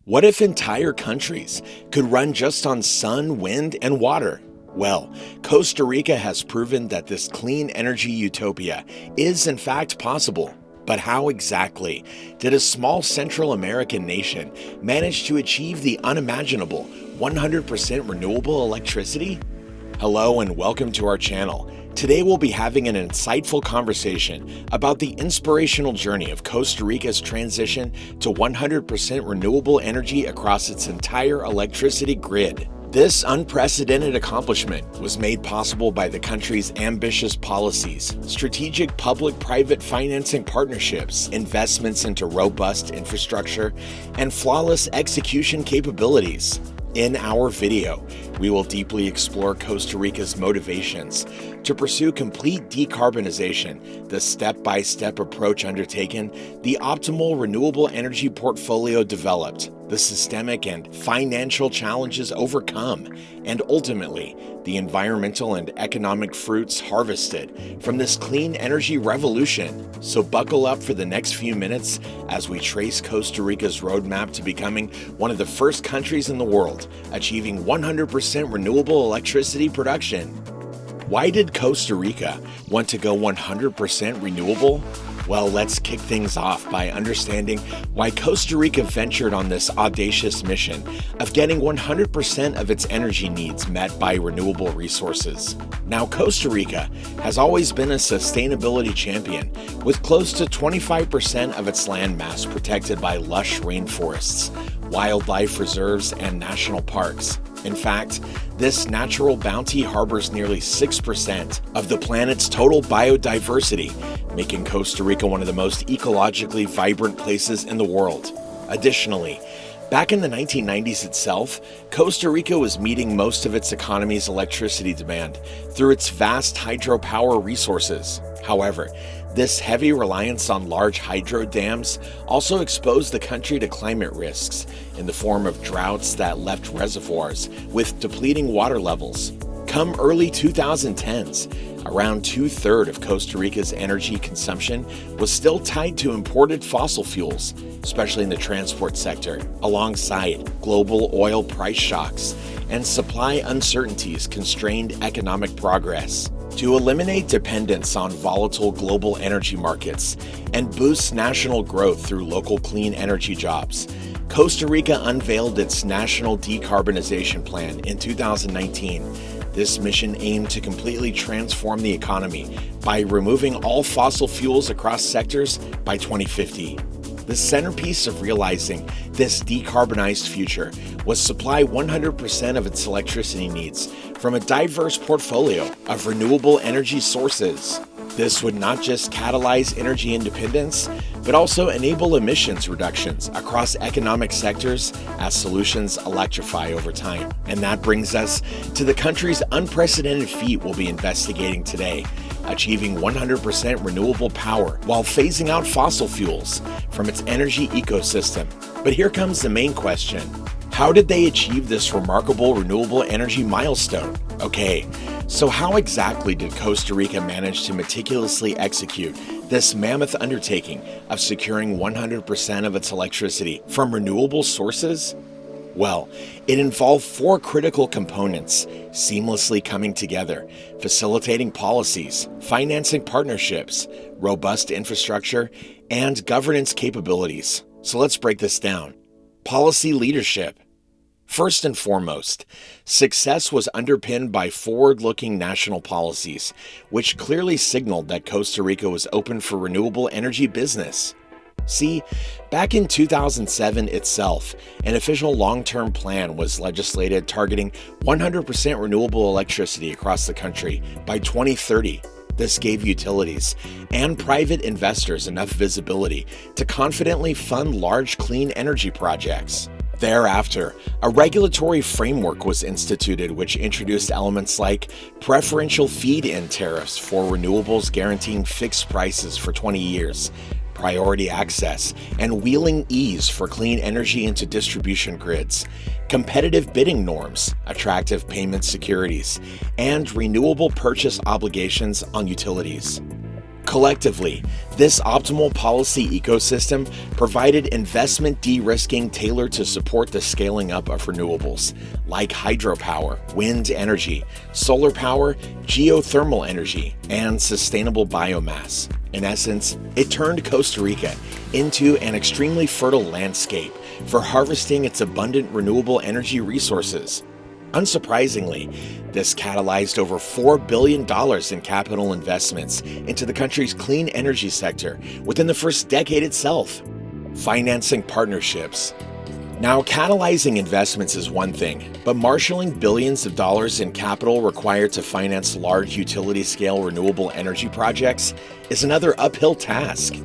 What if entire countries could run just on sun, wind, and water? Well, Costa Rica has proven that this clean energy utopia is in fact possible. But how exactly did a small Central American nation manage to achieve the unimaginable 100% renewable electricity? Hello and welcome to our channel. Today we'll be having an insightful conversation about the inspirational journey of Costa Rica's transition to 100% renewable energy across its entire electricity grid. This unprecedented accomplishment was made possible by the country's ambitious policies, strategic public-private financing partnerships, investments into robust infrastructure, and flawless execution capabilities. In our video, we will deeply explore Costa Rica's motivations to pursue complete decarbonization, the step-by-step approach undertaken, the optimal renewable energy portfolio developed, the systemic and financial challenges overcome, and ultimately, the environmental and economic fruits harvested from this clean energy revolution. So buckle up for the next few minutes as we trace Costa Rica's roadmap to becoming one of the first countries in the world achieving 100% renewable electricity production. Why did Costa Rica want to go 100% renewable? Well, let's kick things off by understanding why Costa Rica ventured on this audacious mission of getting 100% of its energy needs met by renewable resources. Now, Costa Rica has always been a sustainability champion, with close to 25% of its land mass protected by lush rainforests, wildlife reserves, and national parks. In fact, this natural bounty harbors nearly 6% of the planet's total biodiversity, making Costa Rica one of the most ecologically vibrant places in the world. Additionally, back in the 1990s itself, Costa Rica was meeting most of its economy's electricity demand through its vast hydropower resources. However, this heavy reliance on large hydro dams also exposed the country to climate risks in the form of droughts that left reservoirs with depleting water levels. Come early 2010s, around two-thirds of Costa Rica's energy consumption was still tied to imported fossil fuels, especially in the transport sector, alongside global oil price shocks and supply uncertainties constrained economic progress. To eliminate dependence on volatile global energy markets and boost national growth through local clean energy jobs, Costa Rica unveiled its National Decarbonization Plan in 2019. This mission aimed to completely transform the economy by removing all fossil fuels across sectors by 2050. The centerpiece of realizing this decarbonized future was supply 100% of its electricity needs from a diverse portfolio of renewable energy sources. This would not just catalyze energy independence, but also enable emissions reductions across economic sectors as solutions electrify over time. And that brings us to the country's unprecedented feat we'll be investigating today, achieving 100% renewable power while phasing out fossil fuels from its energy ecosystem. But here comes the main question. How did they achieve this remarkable renewable energy milestone? Okay, so how exactly did Costa Rica manage to meticulously execute this mammoth undertaking of securing 100% of its electricity from renewable sources? Well, it involved four critical components seamlessly coming together, facilitating policies, financing partnerships, robust infrastructure, and governance capabilities. So let's break this down. Policy leadership. First and foremost, success was underpinned by forward-looking national policies, which clearly signaled that Costa Rica was open for renewable energy business. See, back in 2007 itself, an official long-term plan was legislated targeting 100% renewable electricity across the country by 2030. This gave utilities and private investors enough visibility to confidently fund large clean energy projects. Thereafter, a regulatory framework was instituted which introduced elements like preferential feed-in tariffs for renewables guaranteeing fixed prices for 20 years, priority access, and wheeling ease for clean energy into distribution grids, competitive bidding norms, attractive payment securities, and renewable purchase obligations on utilities. Collectively, this optimal policy ecosystem provided investment de-risking tailored to support the scaling up of renewables, like hydropower, wind energy, solar power, geothermal energy, and sustainable biomass. In essence, it turned Costa Rica into an extremely fertile landscape for harvesting its abundant renewable energy resources. Unsurprisingly, this catalyzed over $4 billion in capital investments into the country's clean energy sector within the first decade itself. Financing partnerships. Now, catalyzing investments is one thing, but marshaling billions of dollars in capital required to finance large utility-scale renewable energy projects is another uphill task.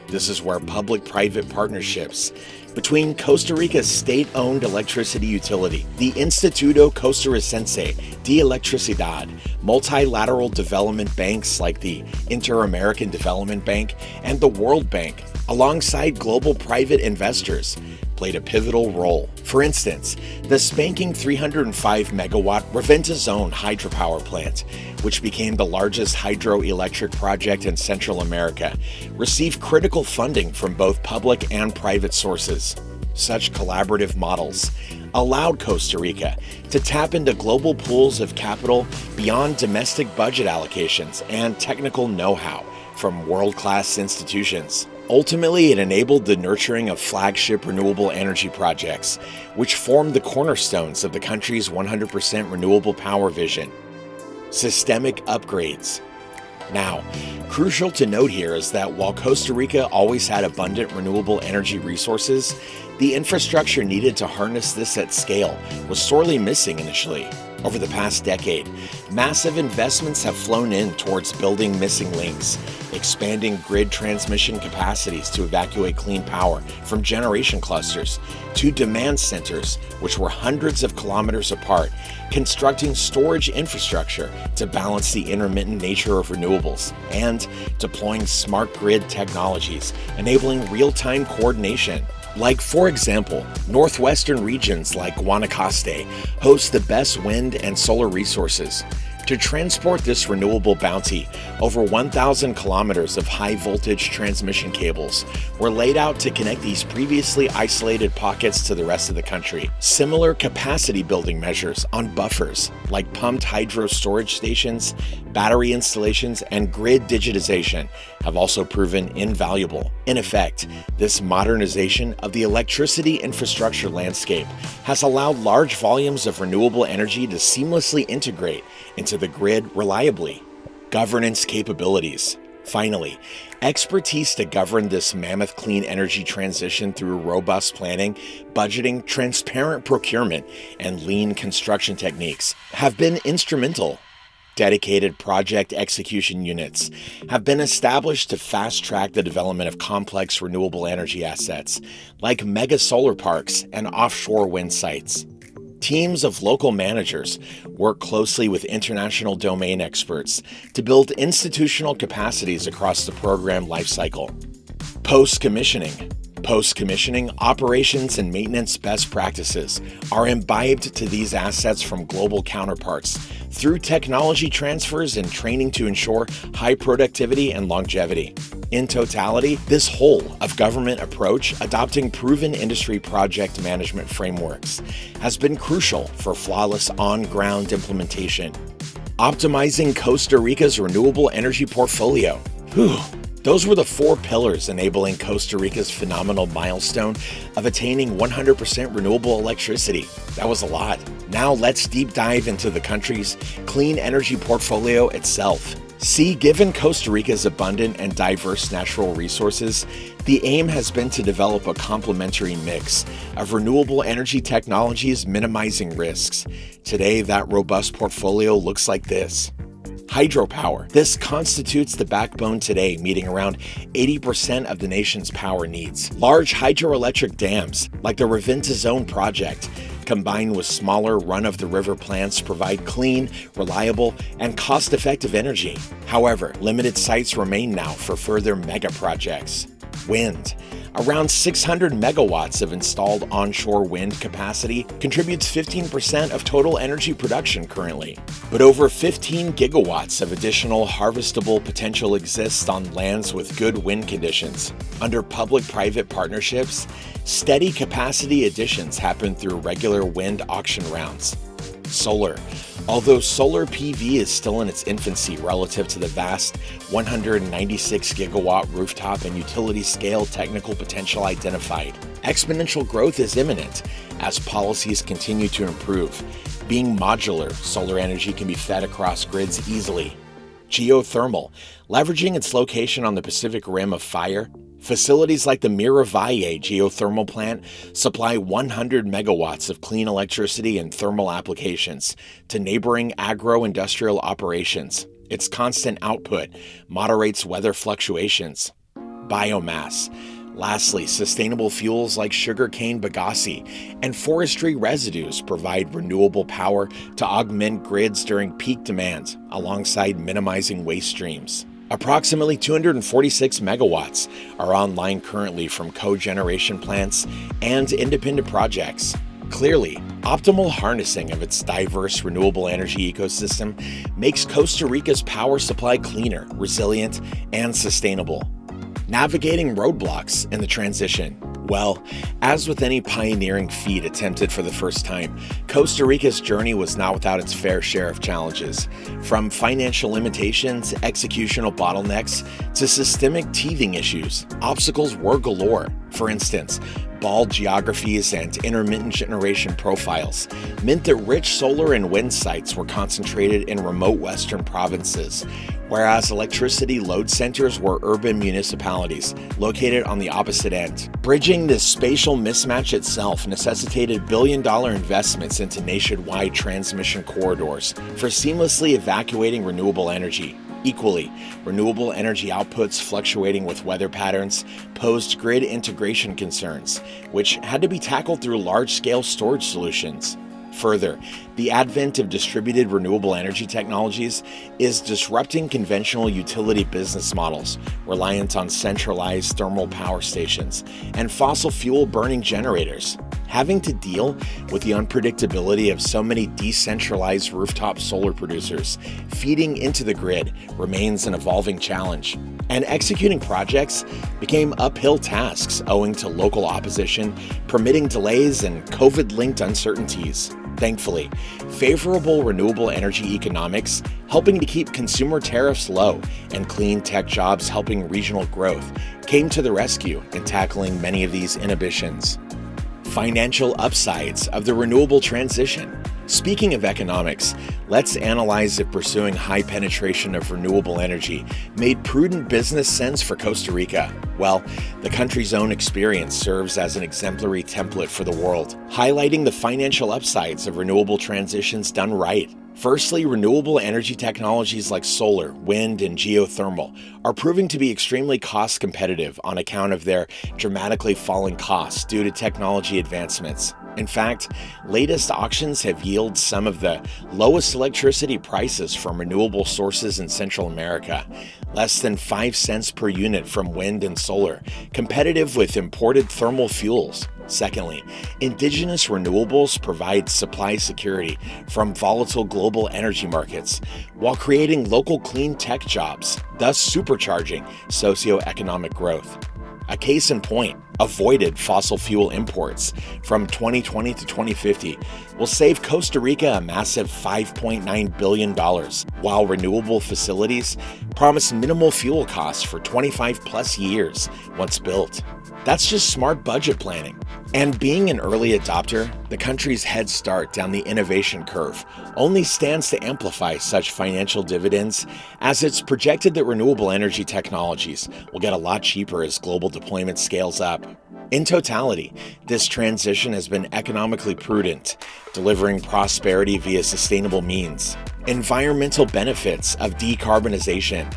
This is where public-private partnerships between Costa Rica's state-owned electricity utility, the Instituto Costarricense de Electricidad, multilateral development banks like the Inter-American Development Bank and the World Bank, alongside global private investors, played a pivotal role. For instance, the spanking 305-megawatt Reventazón hydropower plant, which became the largest hydroelectric project in Central America, received critical funding from both public and private sources. Such collaborative models allowed Costa Rica to tap into global pools of capital beyond domestic budget allocations and technical know-how from world-class institutions. Ultimately, it enabled the nurturing of flagship renewable energy projects, which formed the cornerstones of the country's 100% renewable power vision. Systemic upgrades. Now, crucial to note here is that while Costa Rica always had abundant renewable energy resources, the infrastructure needed to harness this at scale was sorely missing initially. Over the past decade, massive investments have flown in towards building missing links, expanding grid transmission capacities to evacuate clean power from generation clusters to demand centers, which were hundreds of kilometers apart, constructing storage infrastructure to balance the intermittent nature of renewables, and deploying smart grid technologies, enabling real-time coordination. Like, for example, northwestern regions like Guanacaste host the best wind and solar resources. To transport this renewable bounty, over 1,000 kilometers of high-voltage transmission cables were laid out to connect these previously isolated pockets to the rest of the country. Similar capacity-building measures on buffers, like pumped hydro storage stations, battery installations, and grid digitization, have also proven invaluable. In effect, this modernization of the electricity infrastructure landscape has allowed large volumes of renewable energy to seamlessly integrate into the grid reliably. Governance capabilities. Finally, expertise to govern this mammoth clean energy transition through robust planning, budgeting, transparent procurement, and lean construction techniques have been instrumental. Dedicated project execution units have been established to fast-track the development of complex renewable energy assets, like mega solar parks and offshore wind sites. Teams of local managers work closely with international domain experts to build institutional capacities across the program lifecycle. Post-commissioning. Post-commissioning, operations and maintenance best practices are imbibed to these assets from global counterparts through technology transfers and training to ensure high productivity and longevity. In totality, this whole of government approach, adopting proven industry project management frameworks, has been crucial for flawless on-ground implementation. Optimizing Costa Rica's renewable energy portfolio. Those were the 4 pillars enabling Costa Rica's phenomenal milestone of attaining 100% renewable electricity. That was a lot. Now let's deep dive into the country's clean energy portfolio itself. See, given Costa Rica's abundant and diverse natural resources, the aim has been to develop a complementary mix of renewable energy technologies minimizing risks. Today, that robust portfolio looks like this. Hydropower. This constitutes the backbone today, meeting around 80% of the nation's power needs. Large hydroelectric dams, like the Reventazón project, combined with smaller run-of-the-river plants, provide clean, reliable, and cost-effective energy. However, limited sites remain now for further mega projects. Wind. Around 600 megawatts of installed onshore wind capacity contributes 15% of total energy production currently. But over 15 gigawatts of additional harvestable potential exists on lands with good wind conditions. Under public-private partnerships, steady capacity additions happen through regular wind auction rounds. Solar. Although solar PV is still in its infancy relative to the vast 196 gigawatt rooftop and utility scale technical potential identified, exponential growth is imminent as policies continue to improve. Being modular, solar energy can be fed across grids easily. Geothermal. Leveraging its location on the Pacific Rim of fire, facilities like the Miravalle geothermal plant supply 100 megawatts of clean electricity and thermal applications to neighboring agro-industrial operations. Its constant output moderates weather fluctuations. Biomass. Lastly, sustainable fuels like sugarcane bagasse and forestry residues provide renewable power to augment grids during peak demand, alongside minimizing waste streams. Approximately 246 megawatts are online currently from cogeneration plants and independent projects. Clearly, optimal harnessing of its diverse renewable energy ecosystem makes Costa Rica's power supply cleaner, resilient, and sustainable. Navigating roadblocks in the transition. Well, as with any pioneering feat attempted for the first time, Costa Rica's journey was not without its fair share of challenges. From financial limitations, executional bottlenecks, to systemic teething issues, obstacles were galore. For instance, bald geographies and intermittent generation profiles meant that rich solar and wind sites were concentrated in remote western provinces, whereas electricity load centers were urban municipalities located on the opposite end. Bridging this spatial mismatch itself necessitated billion-dollar investments into nationwide transmission corridors for seamlessly evacuating renewable energy. Equally, renewable energy outputs fluctuating with weather patterns posed grid integration concerns, which had to be tackled through large-scale storage solutions. Further, the advent of distributed renewable energy technologies is disrupting conventional utility business models reliant on centralized thermal power stations and fossil fuel burning generators. Having to deal with the unpredictability of so many decentralized rooftop solar producers feeding into the grid remains an evolving challenge, and executing projects became uphill tasks owing to local opposition, permitting delays, and COVID-linked uncertainties. Thankfully, favorable renewable energy economics helping to keep consumer tariffs low and clean tech jobs helping regional growth came to the rescue in tackling many of these inhibitions. Financial upsides of the renewable transition. Speaking of economics, let's analyze if pursuing high penetration of renewable energy made prudent business sense for Costa Rica. Well, the country's own experience serves as an exemplary template for the world, highlighting the financial upsides of renewable transitions done right. Firstly, renewable energy technologies like solar, wind, and geothermal are proving to be extremely cost competitive on account of their dramatically falling costs due to technology advancements. In fact, latest auctions have yielded some of the lowest electricity prices from renewable sources in Central America, less than 5 cents per unit from wind and solar, competitive with imported thermal fuels. Secondly, indigenous renewables provide supply security from volatile global energy markets while creating local clean tech jobs, thus supercharging socioeconomic growth. A case in point, avoided fossil fuel imports from 2020 to 2050 will save Costa Rica a massive $5.9 billion, while renewable facilities promise minimal fuel costs for 25 plus years once built. That's just smart budget planning. And being an early adopter, the country's head start down the innovation curve only stands to amplify such financial dividends, as it's projected that renewable energy technologies will get a lot cheaper as global deployment scales up. In totality, this transition has been economically prudent, delivering prosperity via sustainable means. Environmental benefits of decarbonization.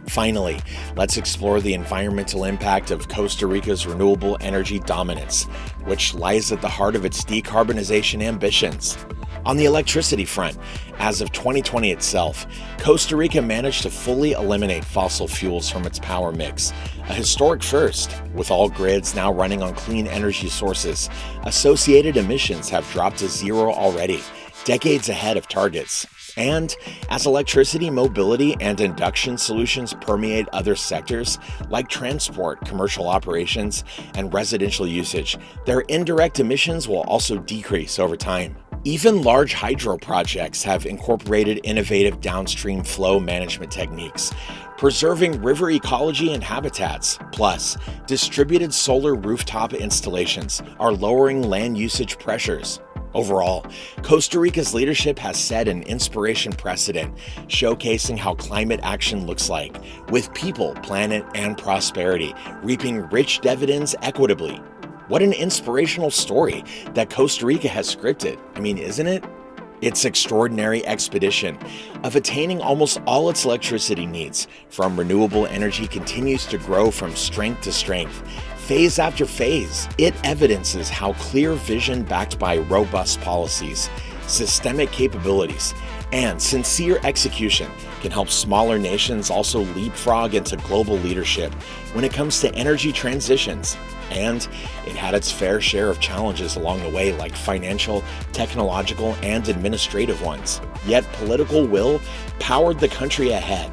Finally, let's explore the environmental impact of Costa Rica's renewable energy dominance, which lies at the heart of its decarbonization ambitions. On the electricity front, as of 2020 itself, Costa Rica managed to fully eliminate fossil fuels from its power mix, a historic first. With all grids now running on clean energy sources, associated emissions have dropped to zero already, decades ahead of targets. And as electricity, mobility, and induction solutions permeate other sectors like transport, commercial operations, and residential usage, their indirect emissions will also decrease over time. Even large hydro projects have incorporated innovative downstream flow management techniques, preserving river ecology and habitats. Plus, distributed solar rooftop installations are lowering land usage pressures. Overall, Costa Rica's leadership has set an inspiration precedent, showcasing how climate action looks like, with people, planet, and prosperity reaping rich dividends equitably. What an inspirational story that Costa Rica has scripted. I mean, isn't it? Its extraordinary expedition of attaining almost all its electricity needs from renewable energy continues to grow from strength to strength, phase after phase. It evidences how clear vision backed by robust policies, systemic capabilities, and sincere execution can help smaller nations also leapfrog into global leadership when it comes to energy transitions. And it had its fair share of challenges along the way, like financial, technological, and administrative ones. Yet political will powered the country ahead.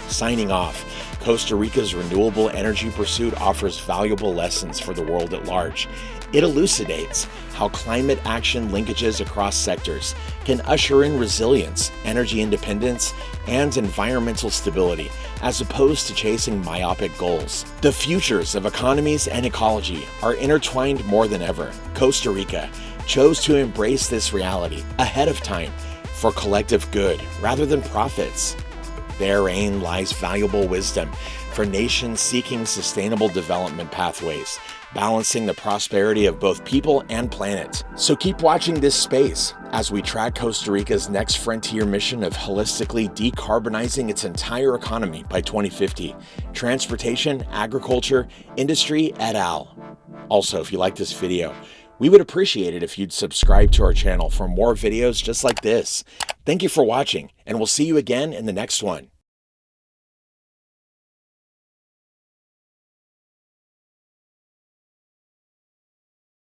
Signing off, Costa Rica's renewable energy pursuit offers valuable lessons for the world at large. It elucidates how climate action linkages across sectors can usher in resilience, energy independence, and environmental stability, as opposed to chasing myopic goals. The futures of economies and ecology are intertwined more than ever. Costa Rica chose to embrace this reality ahead of time for collective good rather than profits. Therein lies valuable wisdom for nations seeking sustainable development pathways, balancing the prosperity of both people and planet. So keep watching this space as we track Costa Rica's next frontier mission of holistically decarbonizing its entire economy by 2050. Transportation, agriculture, industry, et al. Also, if you like this video, we would appreciate it if you'd subscribe to our channel for more videos just like this. Thank you for watching, and we'll see you again in the next one.